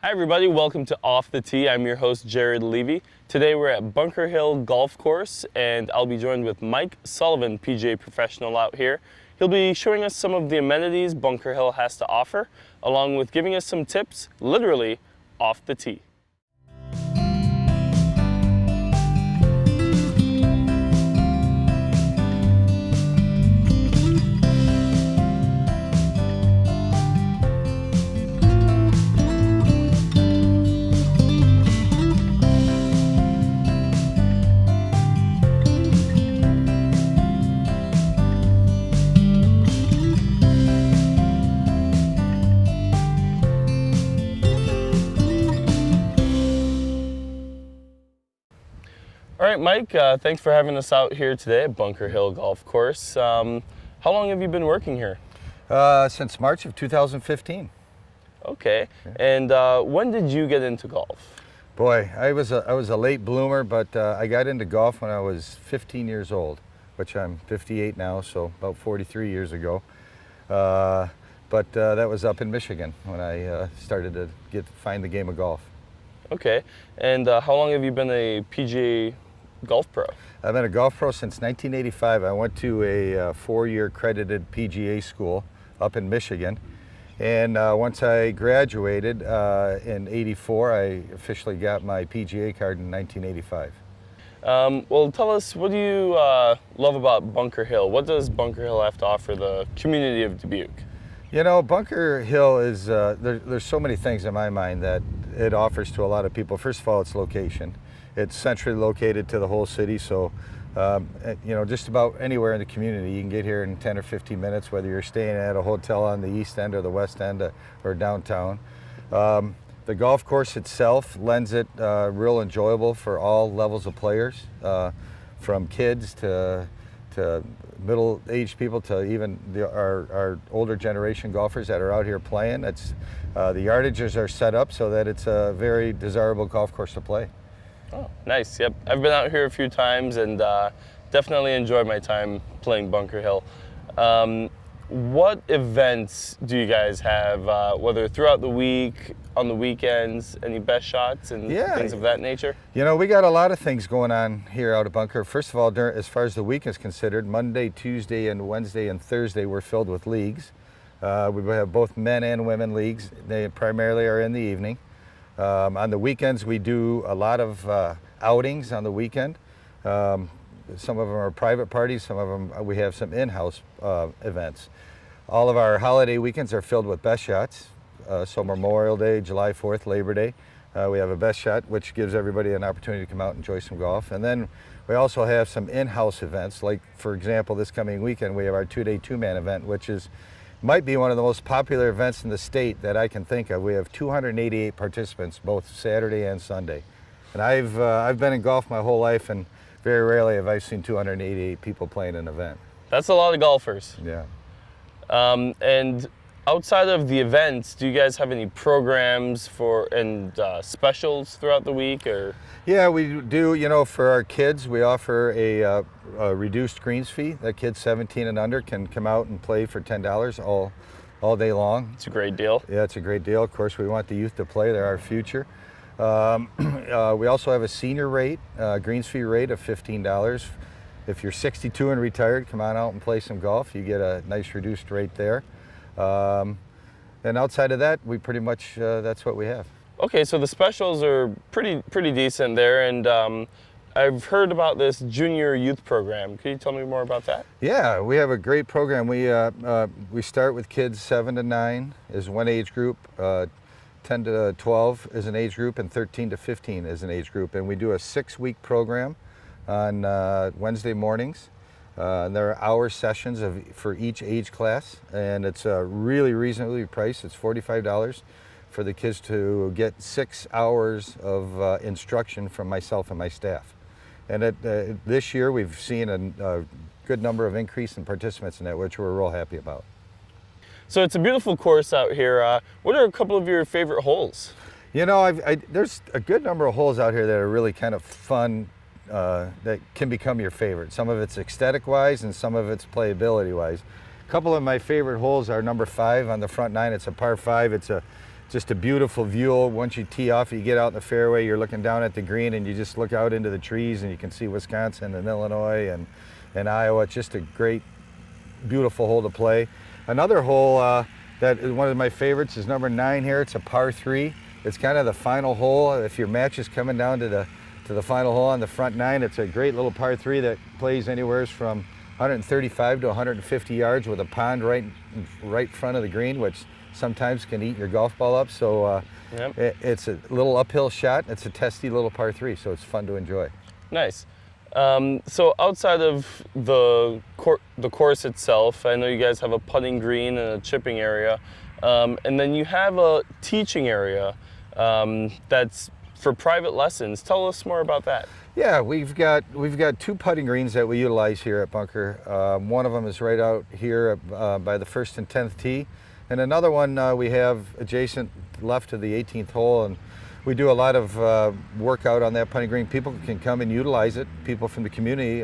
Hi everybody, welcome to Off the Tee. I'm your host Jared Levy. Today we're at Bunker Hill Golf Course and I'll be joined with Mike Sullivan, PGA professional out here. He'll be showing us some of the amenities Bunker Hill has to offer, along with giving us some tips, literally off the tee. All right, Mike, thanks for having us out here today at Bunker Hill Golf Course. How long have you been working here? Since March of 2015. Okay, and when did you get into golf? Boy, I was a late bloomer, but I got into golf when I was 15 years old, which I'm 58 now, so about 43 years ago. But that was up in Michigan when I started to find the game of golf. Okay, and how long have you been a PGA golf pro? I've been a golf pro since 1985. I went to a four-year accredited PGA school up in Michigan. And once I graduated in '84, I officially got my PGA card in 1985. Well, tell us, what do you love about Bunker Hill? What does Bunker Hill have to offer the community of Dubuque? You know, Bunker Hill is, there's so many things in my mind that it offers to a lot of people. First of all, its location. It's centrally located to the whole city, so you know, just about anywhere in the community you can get here in 10 or 15 minutes, whether you're staying at a hotel on the east end or the west end or downtown. The golf course itself lends it real enjoyable for all levels of players, from kids to middle-aged people to even our older generation golfers that are out here playing. It's the yardages are set up so that it's a very desirable golf course to play. Oh, nice. Yep, I've been out here a few times and definitely enjoyed my time playing Bunker Hill. What events do you guys have, whether throughout the week, on the weekends, any best shots and things of that nature? You know, we got a lot of things going on here out of Bunker. First of all, as far as the week is considered, Monday, Tuesday, and Wednesday and Thursday we're filled with leagues. We have both men and women leagues. They primarily are in the evening. On the weekends we do a lot of outings on the weekend. Some of them are private parties, some of them we have some in-house events. All of our holiday weekends are filled with best shots. So Memorial Day, July 4th, Labor Day, we have a best shot, which gives everybody an opportunity to come out and enjoy some golf. And then we also have some in-house events, like for example this coming weekend we have our two-day two-man event, which might be one of the most popular events in the state that I can think of. We have 288 participants both Saturday and Sunday. And I've been in golf my whole life, and very rarely have I seen 288 people playing an event. That's a lot of golfers. Yeah. And outside of the events, do you guys have any programs and specials throughout the week? Or? Yeah, we do. You know, for our kids, we offer a reduced greens fee. That kids 17 and under can come out and play for $10 all day long. It's a great deal. Yeah, it's a great deal. Of course, we want the youth to play. They're our future. We also have a senior rate, greens fee rate of $15. If you're 62 and retired, come on out and play some golf. You get a nice reduced rate there. And outside of that, we pretty much, that's what we have. Okay, so the specials are pretty decent there, and I've heard about this junior youth program. Can you tell me more about that? Yeah, we have a great program. We start with kids 7 to 9 is one age group, 10 to 12 is an age group, and 13 to 15 is an age group. And we do a 6-week program on Wednesday mornings. And there are hour sessions for each age class, and it's really reasonably priced. It's $45 for the kids to get 6 hours of instruction from myself and my staff. And this year we've seen a good number of increase in participants in that, which we're real happy about. So it's a beautiful course out here. What are a couple of your favorite holes? You know, there's a good number of holes out here that are really kind of fun, that can become your favorite. Some of it's aesthetic-wise and some of it's playability-wise. A couple of my favorite holes are number 5 on the front 9. It's a par 5. It's just a beautiful view. Once you tee off, you get out in the fairway, you're looking down at the green and you just look out into the trees and you can see Wisconsin and Illinois and Iowa. It's just a great, beautiful hole to play. Another hole that is one of my favorites is number 9 here. It's a par 3. It's kind of the final hole. If your match is coming down to the final hole on the front 9, it's a great little par 3 that plays anywhere from 135 to 150 yards with a pond right front of the green, which sometimes can eat your golf ball up. So it's a little uphill shot. It's a testy little par 3, so it's fun to enjoy. Nice. So outside of the course itself, I know you guys have a putting green and a chipping area, and then you have a teaching area that's for private lessons. Tell us more about that. Yeah, we've got 2 putting greens that we utilize here at Bunker. One of them is right out here by the 1st and 10th tee, and another one we have adjacent left to the 18th hole. And we do a lot of workout on that putting green. People can come and utilize it. People from the community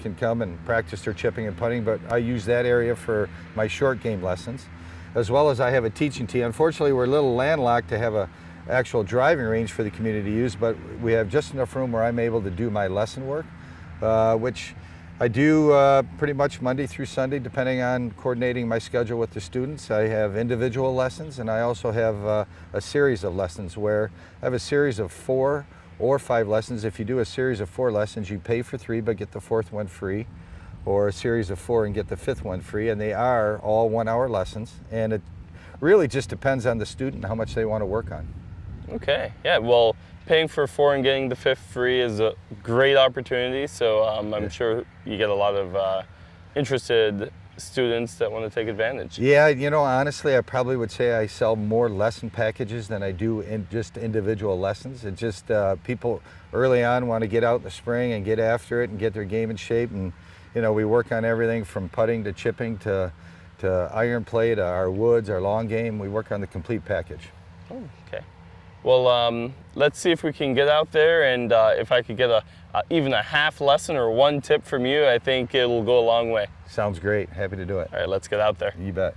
can come and practice their chipping and putting, but I use that area for my short game lessons, as well as I have a teaching tee. Unfortunately, we're a little landlocked to have a actual driving range for the community to use, but we have just enough room where I'm able to do my lesson work, which I do pretty much Monday through Sunday, depending on coordinating my schedule with the students. I have individual lessons, and I also have a series of lessons where I have a series of 4 or 5 lessons. If you do a series of 4 lessons, you pay for 3 but get the 4th one free, or a series of 4 and get the 5th one free, and they are all 1-hour lessons, and it really just depends on the student and how much they want to work on. Okay, yeah, well, paying for 4 and getting the 5th free is a great opportunity, so I'm sure you get a lot of interested students that want to take advantage. Yeah, you know, honestly, I probably would say I sell more lesson packages than I do in just individual lessons. It's just people early on want to get out in the spring and get after it and get their game in shape, and you know, we work on everything from putting to chipping to iron play to our woods, our long game. We work on the complete package. Oh, okay. Well, let's see if we can get out there, and if I could get even a half lesson or 1 tip from you, I think it'll go a long way. Sounds great. Happy to do it. All right, let's get out there. You bet.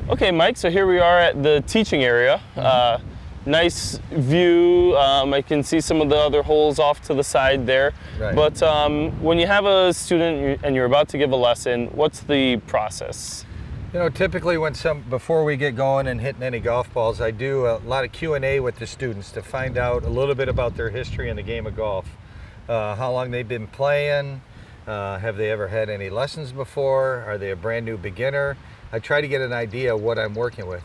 Okay, Mike, so here we are at the teaching area. Nice view. I can see some of the other holes off to the side there. Right. But when you have a student and you're about to give a lesson, what's the process? You know, typically before we get going and hitting any golf balls, I do a lot of Q&A with the students to find out a little bit about their history in the game of golf. How long they've been playing, have they ever had any lessons before, are they a brand new beginner? I try to get an idea of what I'm working with.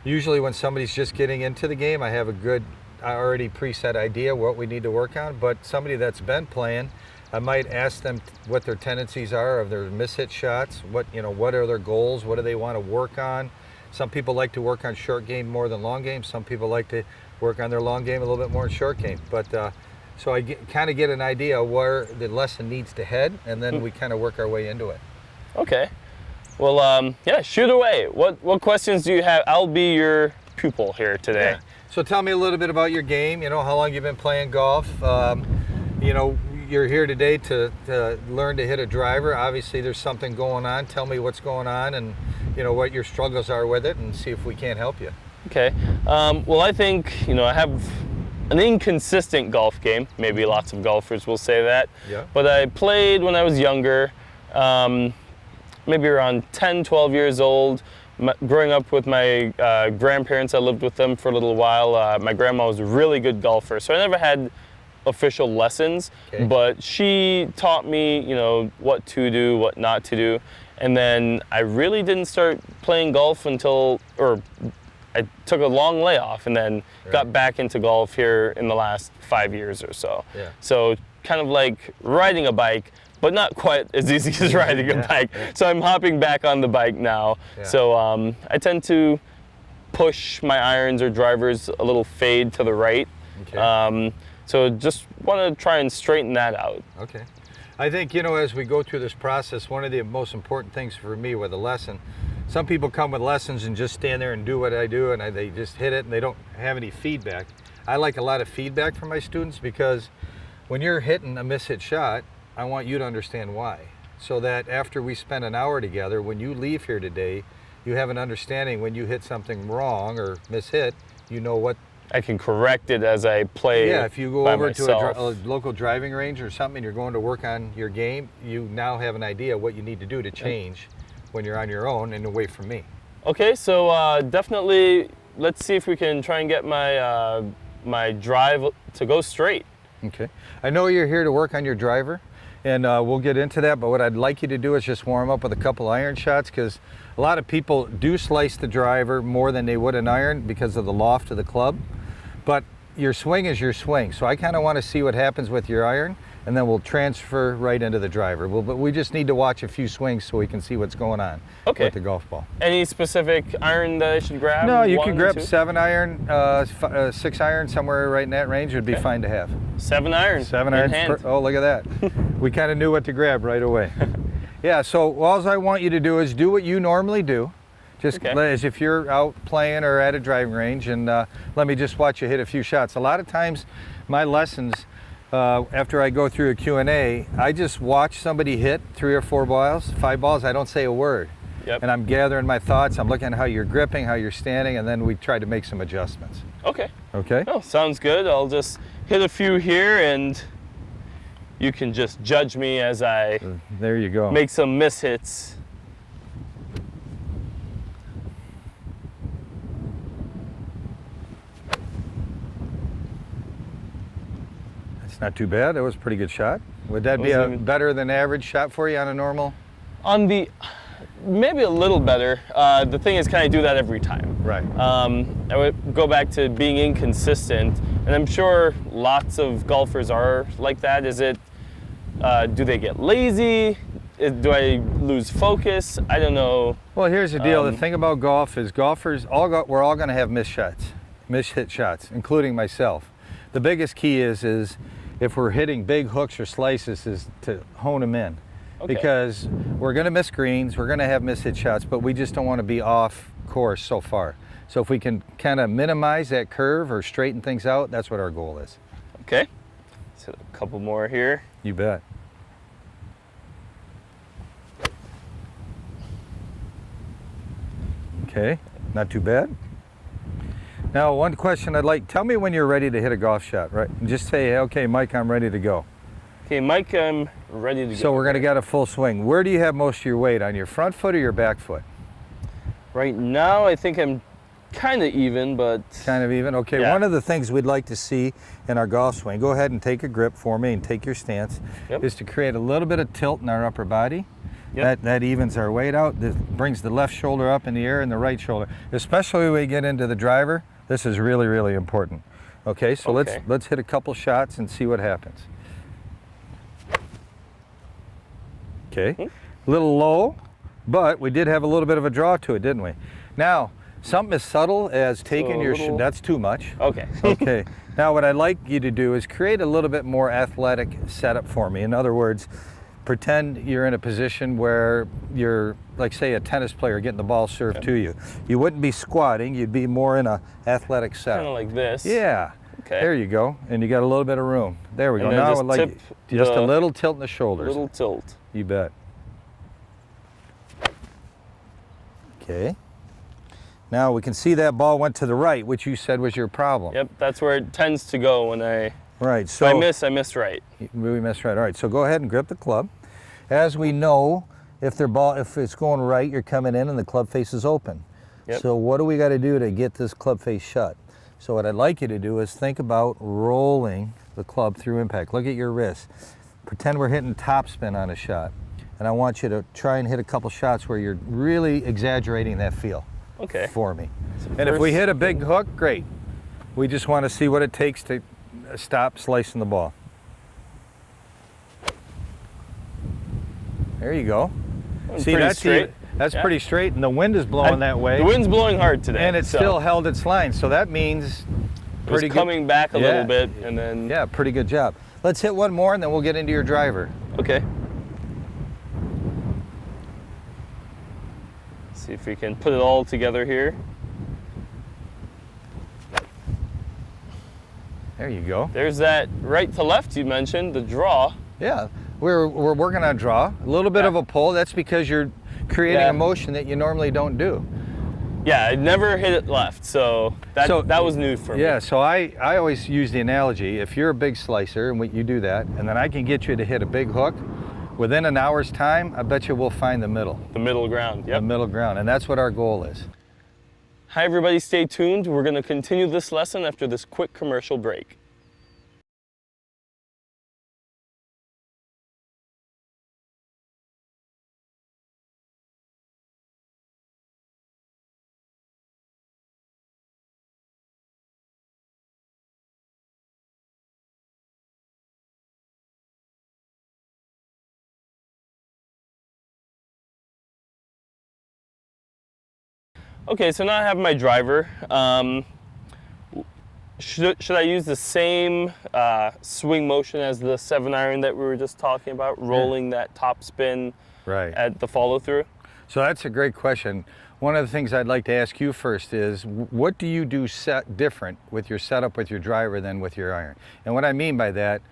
Usually when somebody's just getting into the game, I have a good, already preset idea what we need to work on, but somebody that's been playing, I might ask them what their tendencies are of their mishit shots, what are their goals, what do they want to work on. Some people like to work on short game more than long game. Some people like to work on their long game a little bit more than short game. But so I kind of get an idea where the lesson needs to head, and then we kind of work our way into it. Okay. Well, yeah, shoot away. What questions do you have? I'll be your pupil here today. Yeah. So tell me a little bit about your game. You know, how long you've been playing golf. You know, you're here today to learn to hit a driver. Obviously, there's something going on. Tell me what's going on, and you know what your struggles are with it, and see if we can't help you. Okay. Well, I think I have an inconsistent golf game. Maybe lots of golfers will say that. Yeah. But I played when I was younger. Maybe around 10, 12 years old, growing up with my grandparents. I lived with them for a little while. My grandma was a really good golfer, so I never had official lessons, but she taught me, what to do, what not to do. And then I really didn't start playing golf until, I took a long layoff and then got back into golf here in the last 5 years or so. Yeah. So kind of like riding a bike, but not quite as easy as riding a bike. So I'm hopping back on the bike now. Yeah. So I tend to push my irons or drivers a little fade to the right. Okay. So just want to try and straighten that out. Okay. I think, you know, as we go through this process, one of the most important things for me with a lesson, some people come with lessons and just stand there and do what I do, and they just hit it and they don't have any feedback. I like a lot of feedback from my students, because when you're hitting a mishit shot, I want you to understand why. So that after we spend an hour together, when you leave here today, you have an understanding when you hit something wrong or mishit, you know what. I can correct it as I play. Yeah, if you go by over myself. to a local driving range or something and you're going to work on your game, you now have an idea what you need to do to change when you're on your own and away from me. Okay, so definitely let's see if we can try and get my my drive to go straight. Okay. I know you're here to work on your driver, and we'll get into that, but what I'd like you to do is just warm up with a couple iron shots, because a lot of people do slice the driver more than they would an iron because of the loft of the club. But your swing is your swing, so I kind of want to see what happens with your iron, and then we'll transfer right into the driver. But we just need to watch a few swings so we can see what's going on with the golf ball. Any specific iron that I should grab? No, you 1, can grab 2? 7 iron, 6 iron, somewhere right in that range would be fine to have. 7 iron. 7 irons. Oh, look at that. We kind of knew what to grab right away. Yeah, so all I want you to do is do what you normally do. Just as if you're out playing or at a driving range, and let me just watch you hit a few shots. A lot of times my lessons, after I go through a Q&A, I just watch somebody hit 3 or 4 balls, 5 balls. I don't say a word. Yep. And I'm gathering my thoughts. I'm looking at how you're gripping, how you're standing, and then we try to make some adjustments. Okay. Okay? Oh, sounds good. I'll just hit a few here, and you can just judge me as I there you go. Make some mishits. It's not too bad. That was a pretty good shot. Would that be a better than average shot for you on a normal? On the, maybe a little better. The thing is, can I do that every time? Right. I would go back to being inconsistent, and I'm sure lots of golfers are like that. Is it, do they get lazy? Do I lose focus? I don't know. Well, here's the deal. The thing about golf is golfers, we're all going to have mishit shots, including myself. The biggest key is if we're hitting big hooks or slices, is to hone them in. Okay. Because we're going to miss greens, we're going to have mishit shots, but we just don't want to be off course so far. So if we can kind of minimize that curve or straighten things out, that's what our goal is. Okay. So a couple more here. You bet. Okay, not too bad. Now, one question I'd like, tell me when you're ready to hit a golf shot, right? And just say, okay, Mike, I'm ready to go. Okay, Mike, I'm ready to go. So we're going to get a full swing. Where do you have most of your weight, on your front foot or your back foot? Right now, I think I'm kind of even, but... Kind of even? Okay, yeah. One of the things we'd like to see in our golf swing, go ahead and take a grip for me and take your stance, is to create a little bit of tilt in our upper body. Yep. That evens our weight out. This brings the left shoulder up in the air and the right shoulder. Especially when we get into the driver, this is really, really important. Okay, so let's hit a couple shots and see what happens. Okay, a little low, but we did have a little bit of a draw to it, didn't we? Now, something as subtle as taking that's too much. Okay. Okay, now what I'd like you to do is create a little bit more athletic setup for me. In other words, pretend you're in a position where you're, like, say, a tennis player getting the ball served to you. You wouldn't be squatting, you'd be more in a athletic setup. Kind of like this. Yeah. Okay. There you go. And you got a little bit of room. There we go. And now I'd like just a little tilt in the shoulders. Little tilt. You bet. Okay. Now we can see that ball went to the right, which you said was your problem. Yep, that's where it tends to go when I... Right, so if I miss right. We missed right. All right, so go ahead and grip the club. As we know, if it's going right, you're coming in and the club face is open. Yep. So what do we got to do to get this club face shut? So what I'd like you to do is think about rolling the club through impact. Look at your wrist. Pretend we're hitting topspin on a shot. And I want you to try and hit a couple shots where you're really exaggerating that feel for me. And if we hit a big hook, great. We just want to see what it takes to stop slicing the ball. There you go. See, that's That's Yeah. pretty straight, and the wind is blowing that way. The wind's blowing hard today. And it so still held its line, so that means it was pretty good. coming back a Yeah. little bit, and then Yeah, pretty good job. Let's hit one more, and then we'll get into your driver. okay. See if we can put it all together here. There you go. There's that right to left you mentioned, the draw. Yeah, we're working on draw. A little bit Yeah. of a pull. That's because you're creating Yeah. a motion that you normally don't do. Yeah, I never hit it left, so that was new for me. Yeah, so I always use the analogy, if you're a big slicer and you do that, and then I can get you to hit a big hook, within an hour's time, I bet you we'll find the middle. The middle ground, The yep. middle ground, and that's what our goal is. Hi everybody, stay tuned. We're gonna continue this lesson after this quick commercial break. Okay, so now I have my driver. Should I use the same swing motion as the 7-iron that we were just talking about, rolling that top spin Right. at the follow through? So that's a great question. One of the things I'd like to ask you first is, what do you do different with your setup with your driver than with your iron? And what I mean by that,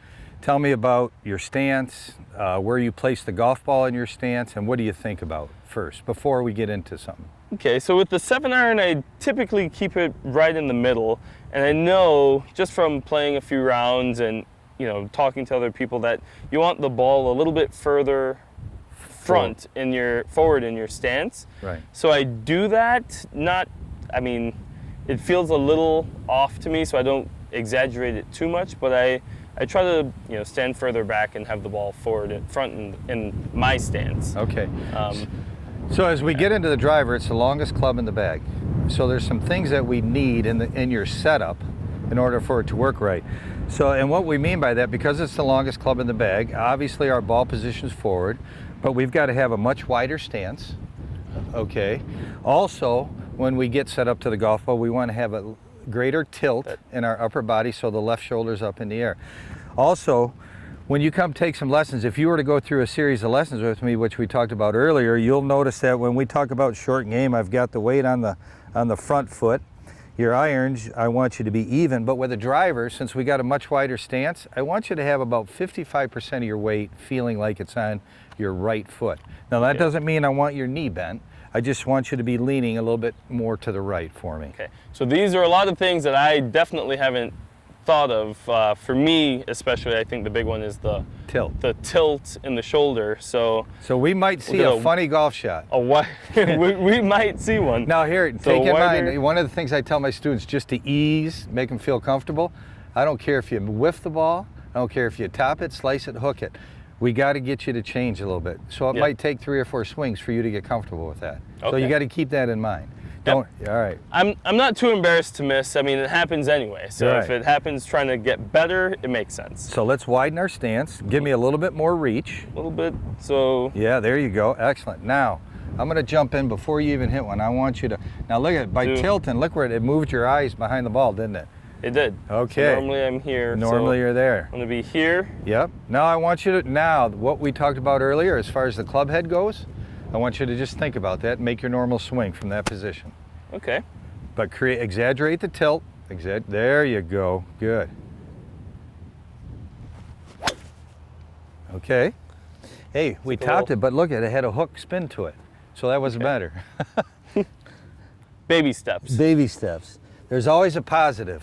tell me about your stance, where you place the golf ball in your stance, and what do you think about first before we get into something? Okay, so with the 7-iron, I typically keep it right in the middle, and I know just from playing a few rounds and talking to other people that you want the ball a little bit further forward in your stance. Right. So I do that. It feels a little off to me, so I don't exaggerate it too much, but I try to stand further back and have the ball forward in front in my stance. Okay. So as we get into the driver, it's the longest club in the bag. So there's some things that we need in your setup in order for it to work right. So, and what we mean by that, because it's the longest club in the bag, obviously our ball position's forward, but we've got to have a much wider stance. Okay. Also, when we get set up to the golf ball, we want to have a greater tilt in our upper body so the left shoulder's up in the air. Also, when you come take some lessons, if you were to go through a series of lessons with me, which we talked about earlier, you'll notice that when we talk about short game, I've got the weight on the front foot. Your irons, I want you to be even, but with a driver, since we got a much wider stance, I want you to have about 55% of your weight feeling like it's on your right foot. Now that doesn't mean I want your knee bent. I just want you to be leaning a little bit more to the right for me. Okay, so these are a lot of things that I definitely haven't thought of. For me especially, I think the big one is the tilt in the shoulder. So we might see a funny golf shot. We might see one. Now here, take in mind, one of the things I tell my students, just to ease, make them feel comfortable, I don't care if you whiff the ball, I don't care if you top it, slice it, hook it. We got to get you to change a little bit. So it might take 3 or 4 swings for you to get comfortable with that. Okay. So you got to keep that in mind. All right. I'm not too embarrassed to miss. I mean, it happens anyway. So if it happens trying to get better, it makes sense. So let's widen our stance. Give me a little bit more reach. A little bit. So yeah, there you go. Excellent. Now I'm going to jump in before you even hit one. I want you to now look at it. By tilting, look where it moved your eyes behind the ball, didn't it? It did. Okay. So normally I'm here. Normally you're there. I'm going to be here. Yep. Now I want you to, what we talked about earlier as far as the club head goes, I want you to just think about that and make your normal swing from that position. Okay. But exaggerate the tilt. There you go. Good. Okay. Hey, we topped it, but look at it, had a hook spin to it. So that wasn't better. Baby steps. Baby steps. There's always a positive.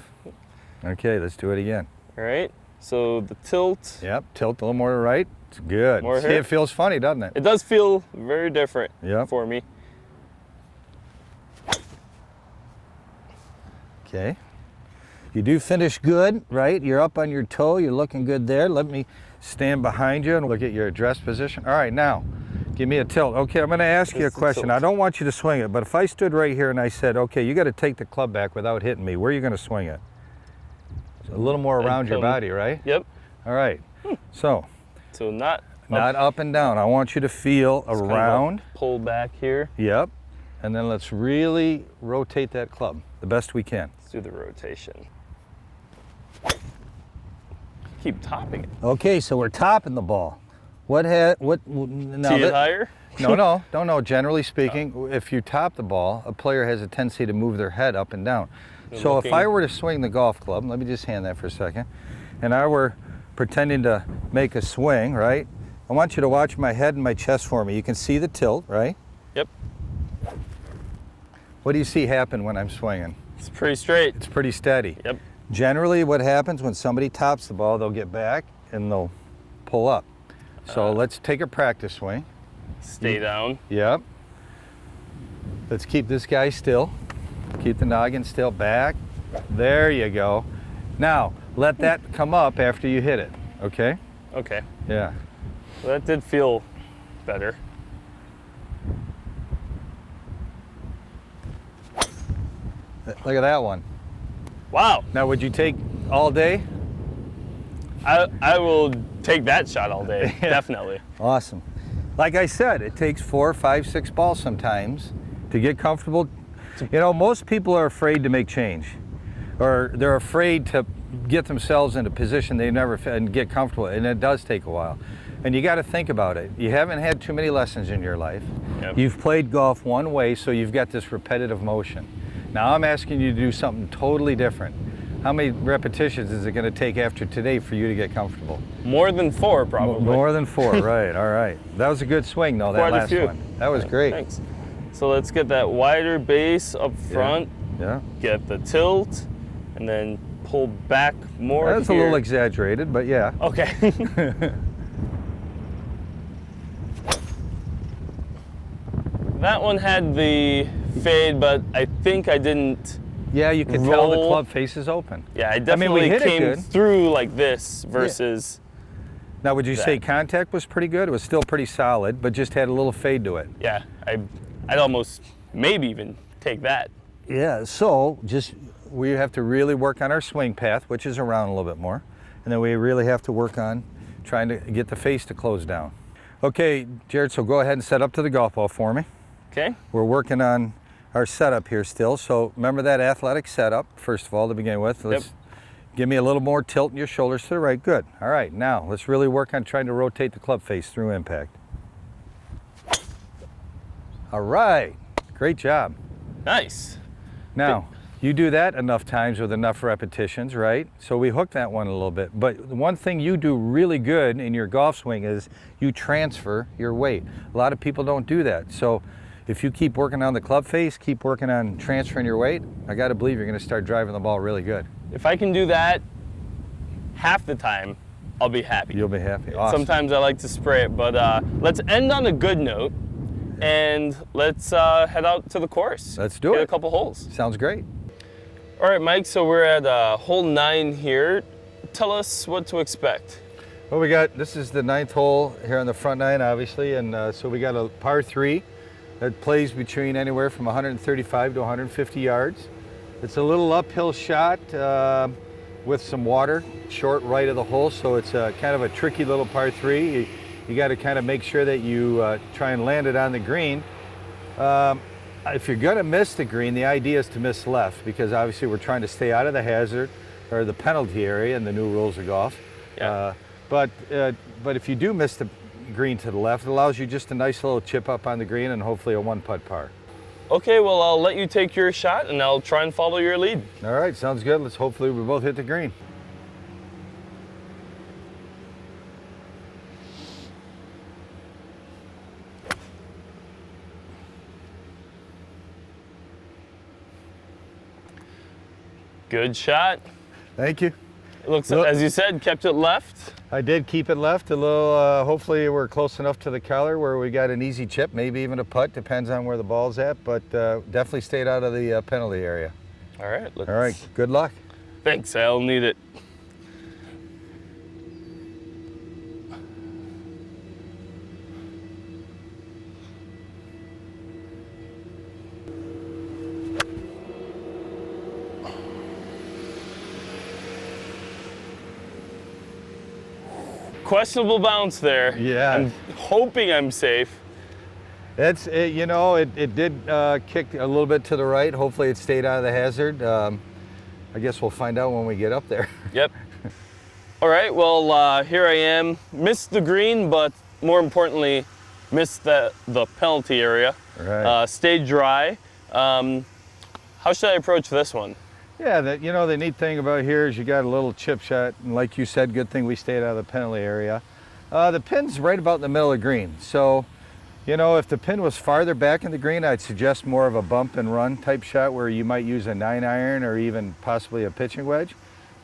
Okay, let's do it again. All right. So the tilt. Yep, tilt a little more to the right. It's good. More See, here. it feels funny, doesn't it? It does feel very different for me. Okay. You do finish good, right? You're up on your toe. You're looking good there. Let me stand behind you and look at your address position. All right, now, give me a tilt. Okay, I'm going to ask you a question. I don't want you to swing it, but if I stood right here and I said, okay, you got to take the club back without hitting me, where are you going to swing it? A little more around your body, right? Yep. All right. So not not up and down. I want you to feel It's kind of a around. pull back here. Yep. And then let's really rotate that club the best we can. Let's do the rotation. Keep topping it. Okay, so we're topping the ball. Now Tee it higher? No. Generally speaking, if you top the ball, a player has a tendency to move their head up and down. So if I were to swing the golf club, let me just hand that for a second, and I were pretending to make a swing, right? I want you to watch my head and my chest for me. You can see the tilt, right? Yep. What do you see happen when I'm swinging? It's pretty straight. It's pretty steady. Yep. Generally, what happens when somebody tops the ball, they'll get back and they'll pull up. So let's take a practice swing. Stay down. Yep. Let's keep this guy still. Keep the noggin still, back. There you go. Now, let that come up after you hit it, okay? Okay. Yeah. Well, that did feel better. Look at that one. Wow. Now, would you take all day? I will take that shot all day, definitely. Awesome. Like I said, it takes 4, 5, 6 balls sometimes to get comfortable. You know, most people are afraid to make change, or they're afraid to get themselves in a position they never and get comfortable, and it does take a while. And you got to think about it. You haven't had too many lessons in your life. Yep. You've played golf one way, so you've got this repetitive motion. Now I'm asking you to do something totally different. How many repetitions is it going to take after today for you to get comfortable? More than 4, probably. More than 4, right. All right. That was a good swing, though, that Quite a last few. one. That was great. Thanks. So let's get that wider base up front, Yeah. get the tilt, and then pull back more. That's here. a little exaggerated, but yeah. Okay. That one had the fade, but I think I didn't. Yeah, you could tell the Roll. club face is open. Yeah, I I mean, definitely we hit it came good. through like this versus. Now, would you say That. contact was pretty good? It was still pretty solid, but just had a little fade to it. Yeah, I'd almost maybe even take that. Yeah, so just we have to really work on our swing path, which is around a little bit more. And then we really have to work on trying to get the face to close down. Okay, Jared, so go ahead and set up to the golf ball for me. Okay. We're working on our setup here still. So remember that athletic setup, first of all, to begin with. Let's give me a little more tilt in your shoulders to the right. Good. All right, now let's really work on trying to rotate the club face through impact. All right, great job. Nice. Now, you do that enough times with enough repetitions, right? So we hook that one a little bit. But the one thing you do really good in your golf swing is you transfer your weight. A lot of people don't do that. So if you keep working on the club face, keep working on transferring your weight, I got to believe you're going to start driving the ball really good. If I can do that half the time, I'll be happy. You'll be happy. Awesome. Sometimes I like to spray it, but let's end on a good note and let's head out to the course. Let's do Get it. a couple holes. Sounds great. All right, Mike, so we're at hole 9 here. Tell us what to expect. Well, this is the 9th hole here on the front 9, obviously, and so we got a par 3 that plays between anywhere from 135 to 150 yards. It's a little uphill shot with some water, short right of the hole, so it's kind of a tricky little par 3. You got to kind of make sure that you try and land it on the green. If you're going to miss the green, the idea is to miss left, because obviously we're trying to stay out of the hazard or the penalty area in the new rules of golf. Yeah. But if you do miss the green to the left, it allows you just a nice little chip up on the green and hopefully a 1-putt par. Okay, well, I'll let you take your shot and I'll try and follow your lead. All right, sounds good. Let's hopefully we both hit the green. Good shot. Thank you. It looks, Look. as you said, kept it left. I did keep it left a little. Hopefully we're close enough to the color where we got an easy chip, maybe even a putt, depends on where the ball's at, but definitely stayed out of the penalty area. All right. All right, good luck. Thanks, I'll need it. questionable bounce there. Yeah. I'm hoping I'm safe. It's, you know, it did kick a little bit to the right. Hopefully it stayed out of the hazard. I guess we'll find out when we get up there. Yep. All right, well, here I am. Missed the green, but more importantly, missed the penalty area. Right. Stayed dry. How should I approach this one? Yeah, you know, the neat thing about here is you got a little chip shot, and like you said, good thing we stayed out of the penalty area. The pin's right about in the middle of the green, so you know, if the pin was farther back in the green, I'd suggest more of a bump and run type shot where you might use a 9-iron or even possibly a pitching wedge.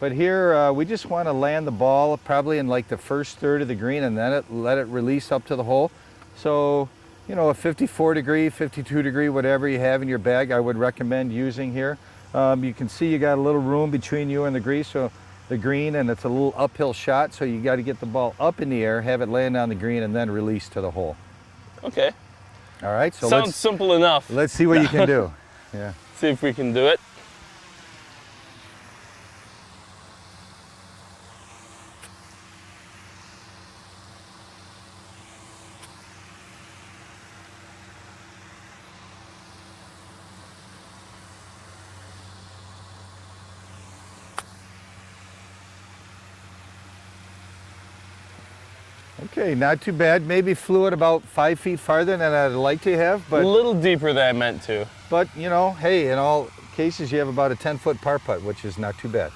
But here, we just want to land the ball probably in like the first third of the green and then let it release up to the hole. So, you know, a 54 degree, 52 degree, whatever you have in your bag, I would recommend using here. You can see you got a little room between you and the green, and it's a little uphill shot, so you got to get the ball up in the air, have it land on the green, and then release to the hole. Okay. All right, so sounds simple enough. Let's see what you can do. Yeah. See if we can do it. Okay, not too bad. Maybe flew it about 5 feet farther than I'd like to have, but a little deeper than I meant to. But you know, hey, in all cases, you have about a 10-foot par putt, which is not too bad.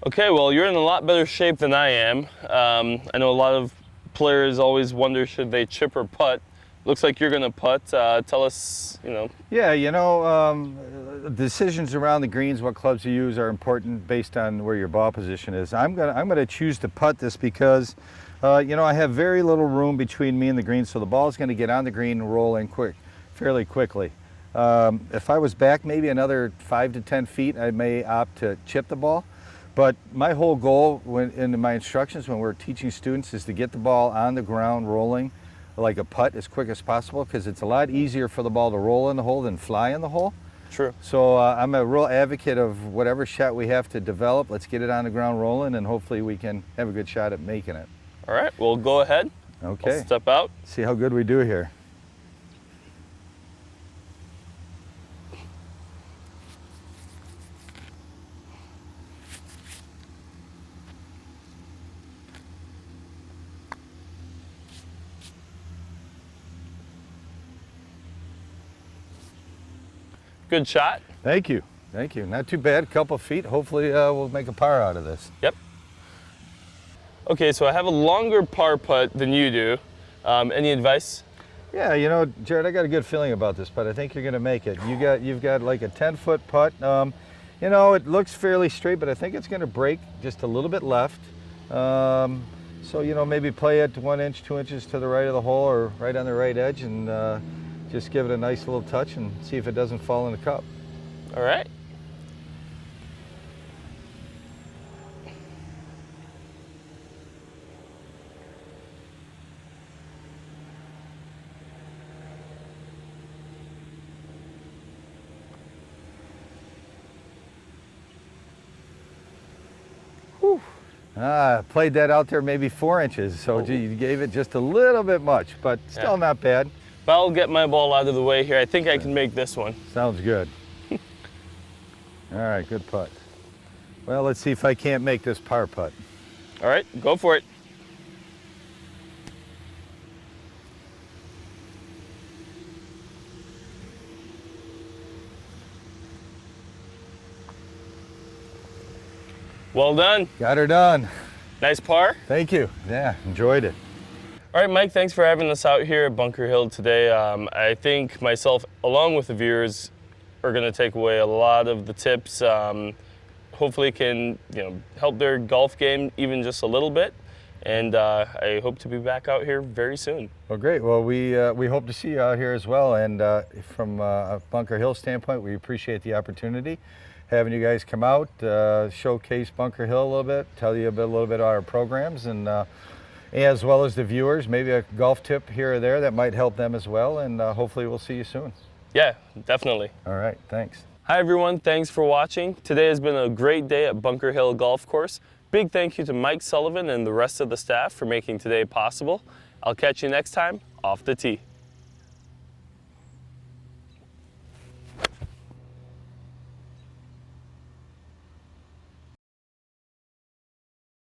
Okay, well, you're in a lot better shape than I am. I know a lot of players always wonder should they chip or putt. Looks like you're going to putt. Tell us, you know. Yeah, you know, decisions around the greens, what clubs you use, are important based on where your ball position is. I'm gonna choose to putt this because, you know, I have very little room between me and the green, so the ball is going to get on the green and roll in fairly quickly. If I was back maybe another 5 to 10 feet, I may opt to chip the ball. But my whole goal in my instructions when we're teaching students is to get the ball on the ground rolling like a putt as quick as possible, because it's a lot easier for the ball to roll in the hole than fly in the hole. True. So I'm a real advocate of whatever shot we have to develop, let's get it on the ground rolling, and hopefully we can have a good shot at making it. All right, well, go ahead. Okay. I'll step out. See how good we do here. Good shot. Thank you. Thank you. Not too bad. A couple feet. Hopefully we'll make a par out of this. Yep. Okay, so I have a longer par putt than you do. Any advice? Yeah, you know, Jared, I got a good feeling about this, but I think you're going to make it. You've got like a 10-foot putt. You know, it looks fairly straight, but I think it's going to break just a little bit left. So, you know, maybe play it 1 inch, 2 inches to the right of the hole or right on the right edge, and just give it a nice little touch and see if it doesn't fall in the cup. All right. Played that out there maybe 4 inches, so you gave it just a little bit much, but still not bad. But I'll get my ball out of the way here. I think I can make this one. Sounds good. All right, good putt. Well, let's see if I can't make this par putt. All right, go for it. Well done. Got her done. Nice par. Thank you. Yeah, enjoyed it. All right, Mike, thanks for having us out here at Bunker Hill today. I think myself, along with the viewers, are going to take away a lot of the tips. Hopefully can, you know, help their golf game even just a little bit. And I hope to be back out here very soon. Well, great. Well, we hope to see you out here as well. And from a Bunker Hill standpoint, we appreciate the opportunity. Having you guys come out, showcase Bunker Hill a little bit, tell you a little bit about our programs, and as well as the viewers, maybe a golf tip here or there that might help them as well, and hopefully we'll see you soon. Yeah, definitely. All right, thanks. Hi everyone, thanks for watching. Today has been a great day at Bunker Hill Golf Course. Big thank you to Mike Sullivan and the rest of the staff for making today possible. I'll catch you next time off the tee.